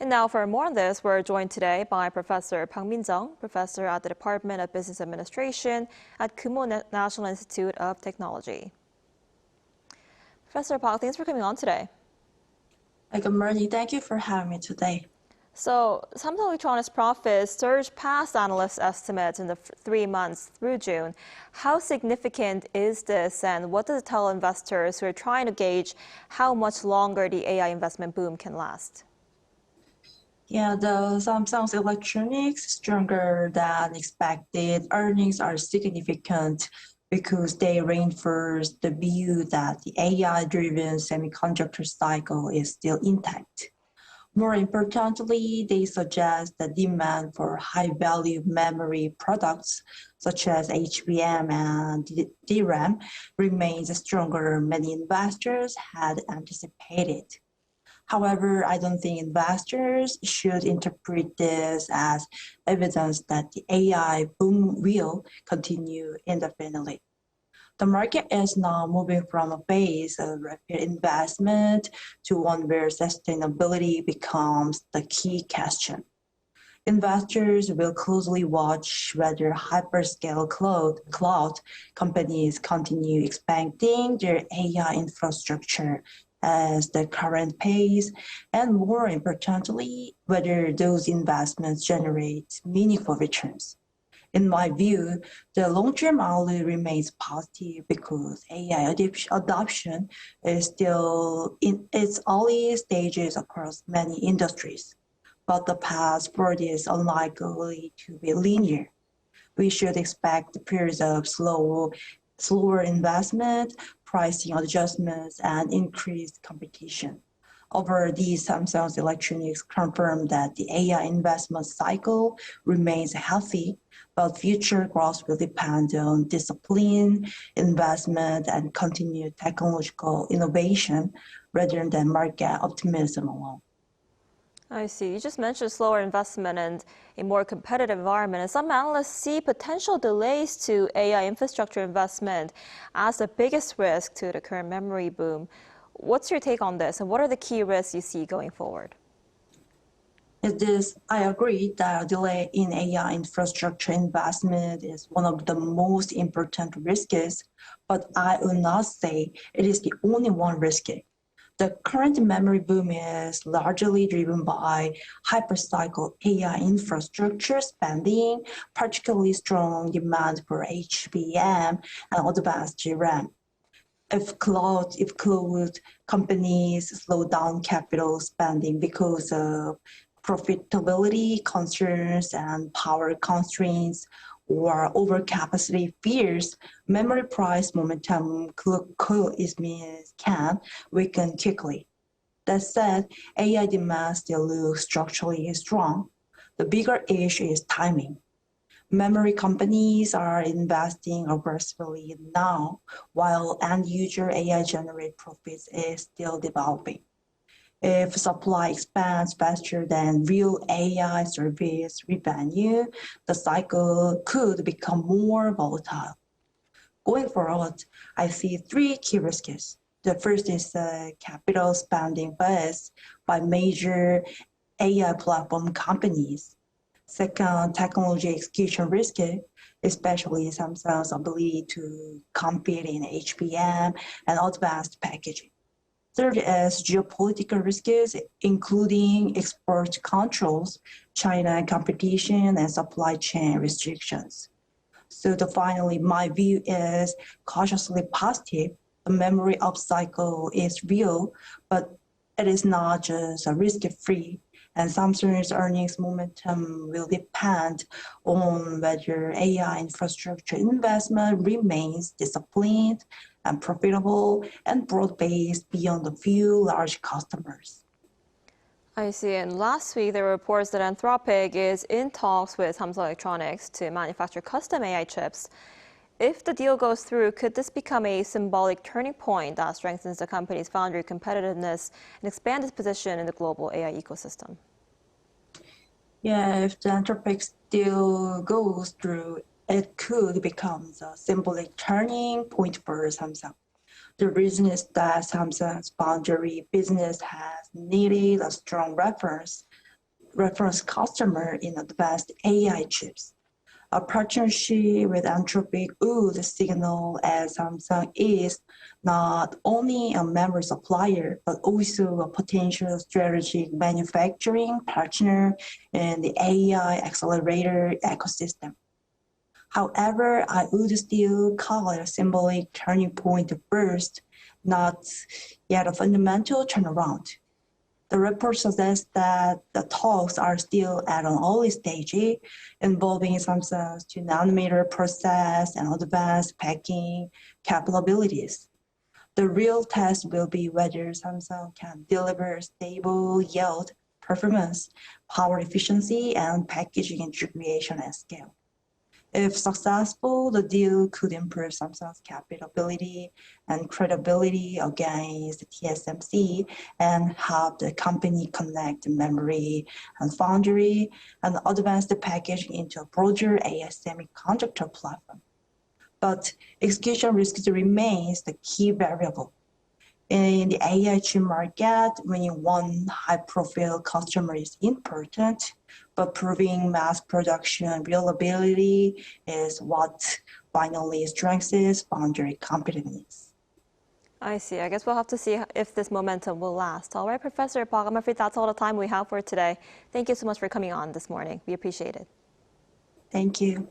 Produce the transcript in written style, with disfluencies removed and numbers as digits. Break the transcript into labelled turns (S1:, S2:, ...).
S1: And now for more on this, we're joined today by Professor Park Min-jung, professor at the Department of Business Administration at Kumoh National Institute of Technology. Professor Park, thanks for coming on today.
S2: Good morning. Thank you for having me today.
S1: So, Samsung Electronics profits surged past analyst estimates in the 3 months through June. How significant is this, and what does it tell investors who are trying to gauge how much longer the AI investment boom can last?
S2: Yeah, the Samsung Electronics stronger than expected earnings are significant because they reinforce the view that the AI-driven semiconductor cycle is still intact. More importantly, they suggest the demand for high-value memory products such as HBM and DRAM remains stronger than many investors had anticipated. However, I don't think investors should interpret this as evidence that the AI boom will continue indefinitely. The market is now moving from a phase of rapid investment to one where sustainability becomes the key question. Investors will closely watch whether hyperscale cloud companies continue expanding their AI infrastructure as the current pace, and more importantly, whether those investments generate meaningful returns. In my view, the long-term outlook remains positive because AI adoption is still in its early stages across many industries, but the path forward is unlikely to be linear. We should expect periods of slower investment, pricing adjustments, and increased competition. Over these, Samsung Electronics confirmed that the AI investment cycle remains healthy, but future growth will depend on discipline, investment, and continued technological innovation rather than market optimism alone.
S1: I see. You just mentioned slower investment and a more competitive environment, and some analysts see potential delays to AI infrastructure investment as the biggest risk to the current memory boom. What's your take on this, and what are the key risks you see going forward?
S2: I agree that a delay in AI infrastructure investment is one of the most important risks, but I would not say it is the only one risky. The current memory boom is largely driven by hypercycle AI infrastructure spending, particularly strong demand for HBM and advanced DRAM. If cloud companies slow down capital spending because of profitability concerns and power constraints or overcapacity fears, memory price momentum can weaken quickly. That said, AI demand still looks structurally strong. The bigger issue is timing. Memory companies are investing aggressively now, while end-user AI-generated profits is still developing. If supply expands faster than real AI service revenue, the cycle could become more volatile. Going forward, I see 3 key risks. The first is capital spending buzz by major AI platform companies. Second, technology execution risk, especially Samsung's ability to compete in HBM and advanced packaging. Third is geopolitical risks, including export controls, China competition, and supply chain restrictions. So finally, my view is cautiously positive. The memory upcycle is real, but it is not just risk-free. And Samsung's earnings momentum will depend on whether AI infrastructure investment remains disciplined and profitable and broad-based beyond a few large customers.
S1: I see. And last week, there were reports that Anthropic is in talks with Samsung Electronics to manufacture custom AI chips. If the deal goes through, could this become a symbolic turning point that strengthens the company's foundry competitiveness and expand its position in the global AI ecosystem?
S2: Yeah, if the Anthropic deal goes through, it could become a symbolic turning point for Samsung. The reason is that Samsung's foundry business has needed a strong reference reference customer in advanced AI chips. A partnership with Anthropic would signal as Samsung is not only a memory supplier, but also a potential strategic manufacturing partner in the AI accelerator ecosystem. However, I would still call it a symbolic turning point first, not yet a fundamental turnaround. The report suggests that the talks are still at an early stage, involving Samsung's 2-nanometer process and advanced packing capabilities. The real test will be whether Samsung can deliver stable yield, performance, power efficiency, and packaging integration at scale. If successful, the deal could improve Samsung's capability and credibility against TSMC and help the company connect memory and foundry and advanced packaging into a broader AI semiconductor platform. But execution risk remains the key variable. In the AI chip market, winning one high-profile customer is important, but proving mass production reliability is what finally strengthens foundry competitiveness.
S1: I see. I guess we'll have to see if this momentum will last. All right, Professor Park, I'm afraid that's all the time we have for today. Thank you so much for coming on this morning. We appreciate it.
S2: Thank you.